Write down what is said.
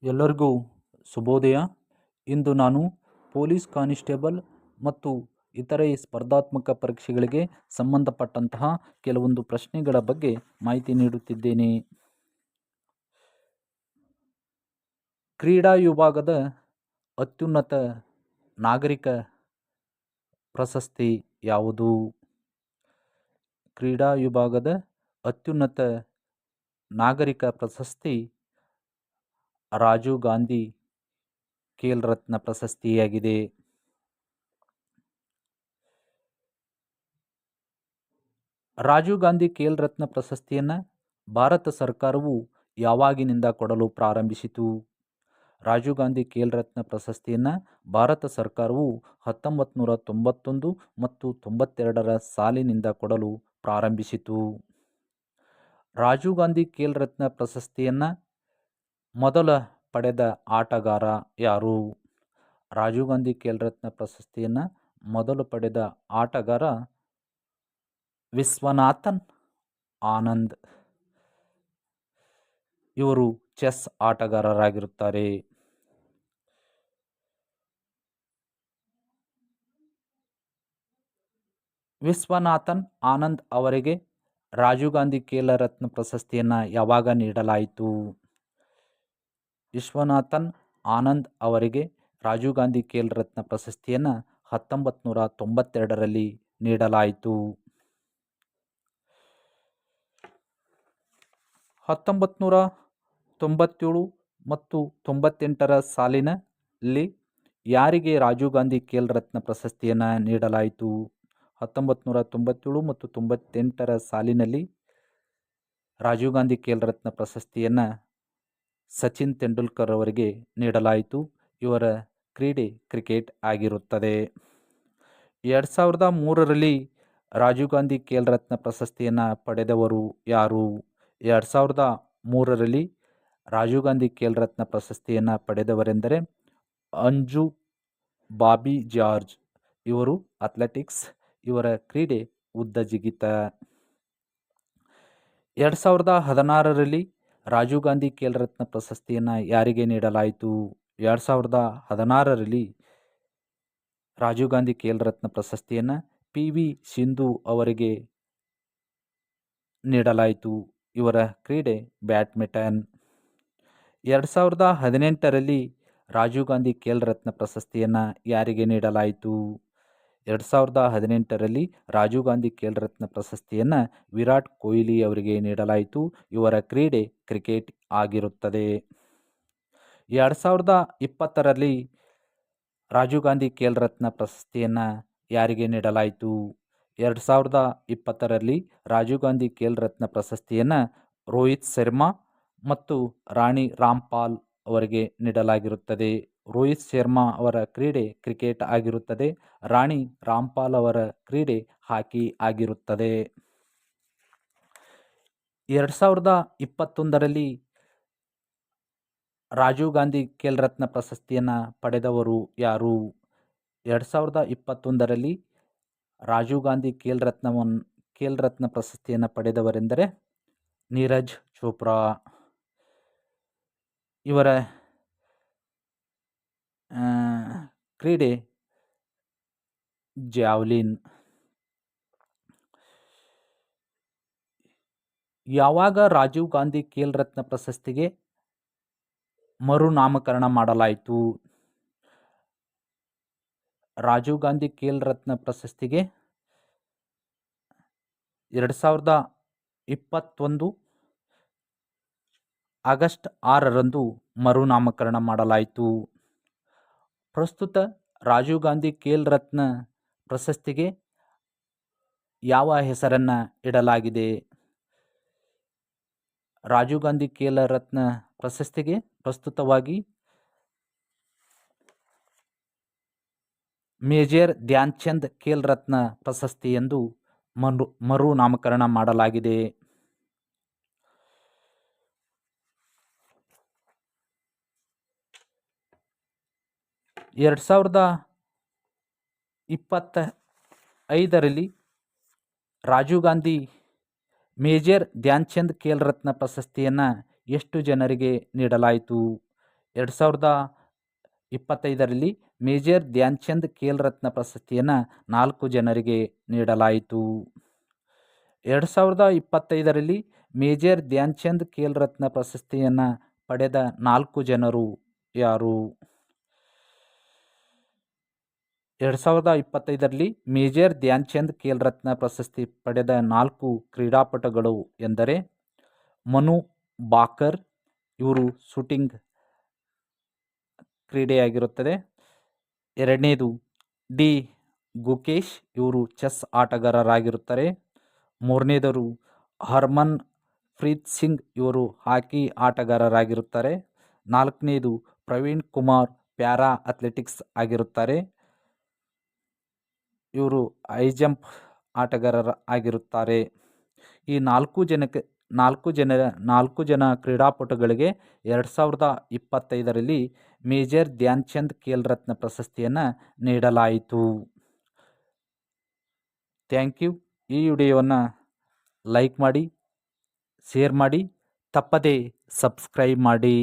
ಎಲ್ಲರಿಗೂ ಶುಭೋದಯ. ಇಂದು ನಾನು ಪೊಲೀಸ್ ಕಾನಿಸ್ಟೇಬಲ್ ಮತ್ತು ಇತರೆ ಸ್ಪರ್ಧಾತ್ಮಕ ಪರೀಕ್ಷೆಗಳಿಗೆ ಸಂಬಂಧಪಟ್ಟಂತಹ ಕೆಲವೊಂದು ಪ್ರಶ್ನೆಗಳ ಬಗ್ಗೆ ಮಾಹಿತಿ ನೀಡುತ್ತಿದ್ದೇನೆ. ಕ್ರೀಡಾ ವಿಭಾಗದ ಅತ್ಯುನ್ನತ ನಾಗರಿಕ ಪ್ರಶಸ್ತಿ ಯಾವುದು? ಕ್ರೀಡಾ ವಿಭಾಗದ ಅತ್ಯುನ್ನತ ನಾಗರಿಕ ಪ್ರಶಸ್ತಿ ರಾಜೀವ್ ಗಾಂಧಿ ಖೇಲ್ ರತ್ನ ಪ್ರಶಸ್ತಿಯಾಗಿದೆ. ರಾಜೀವ್ ಗಾಂಧಿ ಖೇಲ್ ರತ್ನ ಪ್ರಶಸ್ತಿಯನ್ನು ಭಾರತ ಸರ್ಕಾರವು ಯಾವಾಗಿನಿಂದ ಕೊಡಲು ಪ್ರಾರಂಭಿಸಿತು? ರಾಜೀವ್ ಗಾಂಧಿ ಖೇಲ್ ರತ್ನ ಪ್ರಶಸ್ತಿಯನ್ನು ಭಾರತ ಸರ್ಕಾರವು 1991 ಮತ್ತು 92ರ ಸಾಲಿನಿಂದ ಕೊಡಲು ಪ್ರಾರಂಭಿಸಿತು. ರಾಜೀವ್ ಗಾಂಧಿ ಖೇಲ್ ರತ್ನ ಪ್ರಶಸ್ತಿಯನ್ನು ಮೊದಲ ಪಡೆದ ಆಟಗಾರ ಯಾರು? ರಾಜೀವ್ ಗಾಂಧಿ ಖೇಲ್ ರತ್ನ ಪ್ರಶಸ್ತಿಯನ್ನು ಮೊದಲು ಪಡೆದ ಆಟಗಾರ ವಿಶ್ವನಾಥನ್ ಆನಂದ್. ಇವರು ಚೆಸ್ ಆಟಗಾರರಾಗಿರುತ್ತಾರೆ. ವಿಶ್ವನಾಥನ್ ಆನಂದ್ ಅವರಿಗೆ ರಾಜೀವ್ ಗಾಂಧಿ ಖೇಲ್ ರತ್ನ ಪ್ರಶಸ್ತಿಯನ್ನು ಯಾವಾಗ ನೀಡಲಾಯಿತು? ವಿಶ್ವನಾಥನ್ ಆನಂದ್ ಅವರಿಗೆ ರಾಜೀವ್ ಗಾಂಧಿ ಖೇಲ್ ರತ್ನ ಪ್ರಶಸ್ತಿಯನ್ನು 1992ರಲ್ಲಿ ನೀಡಲಾಯಿತು. 1997 ಮತ್ತು 98ರ ಸಾಲಿನಲ್ಲಿ ಯಾರಿಗೆ ರಾಜೀವ್ ಗಾಂಧಿ ಖೇಲ್ ರತ್ನ ಪ್ರಶಸ್ತಿಯನ್ನು ನೀಡಲಾಯಿತು? 1997 ಮತ್ತು 98ರ ಸಾಲಿನಲ್ಲಿ ರಾಜೀವ್ ಗಾಂಧಿ ಖೇಲ್ ರತ್ನ ಪ್ರಶಸ್ತಿಯನ್ನು ಸಚಿನ್ ತೆಂಡೂಲ್ಕರ್ ಅವರಿಗೆ ನೀಡಲಾಯಿತು. ಇವರ ಕ್ರೀಡೆ ಕ್ರಿಕೆಟ್ ಆಗಿರುತ್ತದೆ. 2003ರಲ್ಲಿ ರಾಜೀವ್ ಗಾಂಧಿ ಖೇಲ್ ರತ್ನ ಪ್ರಶಸ್ತಿಯನ್ನು ಪಡೆದವರು ಯಾರು? 2003ರಲ್ಲಿ ರಾಜೀವ್ ಗಾಂಧಿ ಖೇಲ್ ರತ್ನ ಪ್ರಶಸ್ತಿಯನ್ನು ಪಡೆದವರೆಂದರೆ ಅಂಜು ಬಾಬಿ ಜಾರ್ಜ್. ಇವರು ಅಥ್ಲೆಟಿಕ್ಸ್. ಇವರ ಕ್ರೀಡೆ ಉದ್ದ ಜಿಗಿತ. 2016ರಲ್ಲಿ ರಾಜೀವ್ ಗಾಂಧಿ ಖೇಲ್ ರತ್ನ ಪ್ರಶಸ್ತಿಯನ್ನು ಯಾರಿಗೆ ನೀಡಲಾಯಿತು? 2016ರಲ್ಲಿ ರಾಜೀವ್ ಗಾಂಧಿ ಖೇಲ್ ರತ್ನ ಪ್ರಶಸ್ತಿಯನ್ನು PV ಸಿಂಧು ಅವರಿಗೆ ನೀಡಲಾಯಿತು. ಇವರ ಕ್ರೀಡೆ ಬ್ಯಾಡ್ಮಿಂಟನ್. 2018ರಲ್ಲಿ ರಾಜೀವ್ ಗಾಂಧಿ ಖೇಲ್ ರತ್ನ ಪ್ರಶಸ್ತಿಯನ್ನು ಯಾರಿಗೆ ನೀಡಲಾಯಿತು? 2018ರಲ್ಲಿ ರಾಜೀವ್ ಗಾಂಧಿ ಖೇಲ್ ರತ್ನ ಪ್ರಶಸ್ತಿಯನ್ನು ವಿರಾಟ್ ಕೊಹ್ಲಿ ಅವರಿಗೆ ನೀಡಲಾಯಿತು. ಇವರ ಕ್ರೀಡೆ ಕ್ರಿಕೆಟ್ ಆಗಿರುತ್ತದೆ. 2020ರಲ್ಲಿ ರಾಜೀವ್ ಗಾಂಧಿ ಖೇಲ್ ರತ್ನ ಪ್ರಶಸ್ತಿಯನ್ನು ಯಾರಿಗೆ ನೀಡಲಾಯಿತು? 2020ರಲ್ಲಿ ರಾಜೀವ್ ಗಾಂಧಿ ಖೇಲ್ ರತ್ನ ಪ್ರಶಸ್ತಿಯನ್ನು ರೋಹಿತ್ ಶರ್ಮಾ ಮತ್ತು ರಾಣಿ ರಾಮ್ಪಾಲ್ ಅವರಿಗೆ ನೀಡಲಾಗಿರುತ್ತದೆ. ರೋಹಿತ್ ಶರ್ಮಾ ಅವರ ಕ್ರೀಡೆ ಕ್ರಿಕೆಟ್ ಆಗಿರುತ್ತದೆ. ರಾಣಿ ರಾಮ್ಪಾಲ್ ಅವರ ಕ್ರೀಡೆ ಹಾಕಿ ಆಗಿರುತ್ತದೆ. 2021ರಲ್ಲಿ ರಾಜೀವ್ ಗಾಂಧಿ ಖೇಲ್ ರತ್ನ ಪ್ರಶಸ್ತಿಯನ್ನು ಪಡೆದವರು ಯಾರು? 2021ರಲ್ಲಿ ರಾಜೀವ್ ಗಾಂಧಿ ಖೇಲ್ ರತ್ನ ಪ್ರಶಸ್ತಿಯನ್ನು ಪಡೆದವರೆಂದರೆ ನೀರಜ್ ಚೋಪ್ರಾ. ಇವರ ಕ್ರೀಡೆ ಜಾವ್ಲಿನ್. ಯಾವಾಗ ರಾಜೀವ್ ಗಾಂಧಿ ಖೇಲ್ ರತ್ನ ಪ್ರಶಸ್ತಿಗೆ ಮರುನಾಮಕರಣ ಮಾಡಲಾಯಿತು? ರಾಜೀವ್ ಗಾಂಧಿ ಖೇಲ್ ರತ್ನ ಪ್ರಶಸ್ತಿಗೆ 2021 ಆಗಸ್ಟ್ 6ರಂದು ಮರುನಾಮಕರಣ ಮಾಡಲಾಯಿತು. ಪ್ರಸ್ತುತ ರಾಜೀವ್ ಗಾಂಧಿ ಖೇಲ್ ರತ್ನ ಪ್ರಶಸ್ತಿಗೆ ಯಾವ ಹೆಸರನ್ನು ಇಡಲಾಗಿದೆ? ರಾಜೀವ್ ಗಾಂಧಿ ಖೇಲ್ ರತ್ನ ಪ್ರಶಸ್ತಿಗೆ ಪ್ರಸ್ತುತವಾಗಿ ಮೇಜರ್ ಧ್ಯಾನ್ ಚಂದ್ ಖೇಲ್ ರತ್ನ ಪ್ರಶಸ್ತಿ ಎಂದು ಮರುನಾಮಕರಣ ಮಾಡಲಾಗಿದೆ. 2025ರಲ್ಲಿ ರಾಜೀವ್ ಗಾಂಧಿ ಮೇಜರ್ ಧ್ಯಾನ್ ಚಂದ್ ಖೇಲ್ ರತ್ನ ಪ್ರಶಸ್ತಿಯನ್ನು ಎಷ್ಟು ಜನರಿಗೆ ನೀಡಲಾಯಿತು? 2025ರಲ್ಲಿ ಮೇಜರ್ ಧ್ಯಾನ್ಚಂದ್ ಖೇಲ್ ರತ್ನ ಪ್ರಶಸ್ತಿಯನ್ನು 4 ಜನರಿಗೆ ನೀಡಲಾಯಿತು. 2025ರಲ್ಲಿ ಮೇಜರ್ ಧ್ಯಾನ್ಚಂದ್ ಖೇಲ್ ರತ್ನ ಪ್ರಶಸ್ತಿಯನ್ನು ಪಡೆದ 4 ಜನರು ಯಾರು? 2025ರಲ್ಲಿ ಮೇಜರ್ ಧ್ಯಾನ್ಚಂದ್ ಖೇಲ್ ರತ್ನ ಪ್ರಶಸ್ತಿ ಪಡೆದ 4 ಕ್ರೀಡಾಪಟುಗಳು ಎಂದರೆ ಮನು ಬಾಕರ್, ಇವರು ಶೂಟಿಂಗ್ ಕ್ರೀಡೆಯಾಗಿರುತ್ತದೆ. ಎರಡನೇದು ಡಿ ಗುಕೇಶ್, ಇವರು ಚೆಸ್ ಆಟಗಾರರಾಗಿರುತ್ತಾರೆ. ಮೂರನೇದರು ಹರ್ಮನ್ ಪ್ರೀತ್ ಸಿಂಗ್, ಇವರು ಹಾಕಿ ಆಟಗಾರರಾಗಿರುತ್ತಾರೆ. ನಾಲ್ಕನೇದು ಪ್ರವೀಣ್ ಕುಮಾರ್, ಪ್ಯಾರಾ ಅಥ್ಲೆಟಿಕ್ಸ್ ಆಗಿರುತ್ತಾರೆ. ಇವರು ಹೈ ಜಂಪ್ ಆಟಗಾರರ ಆಗಿರುತ್ತಾರೆ. ಈ 4 ಜನ ಕ್ರೀಡಾಪಟುಗಳಿಗೆ 2025ರಲ್ಲಿ ಮೇಜರ್ ಧ್ಯಾನ್ಚಂದ್ ಖೇಲ್ ರತ್ನ ಪ್ರಶಸ್ತಿಯನ್ನು ನೀಡಲಾಯಿತು. Thank you. ಈ ವಿಡಿಯೋವನ್ನು ಲೈಕ್ ಮಾಡಿ, ಶೇರ್ ಮಾಡಿ, ತಪ್ಪದೇ ಸಬ್ಸ್ಕ್ರೈಬ್ ಮಾಡಿ.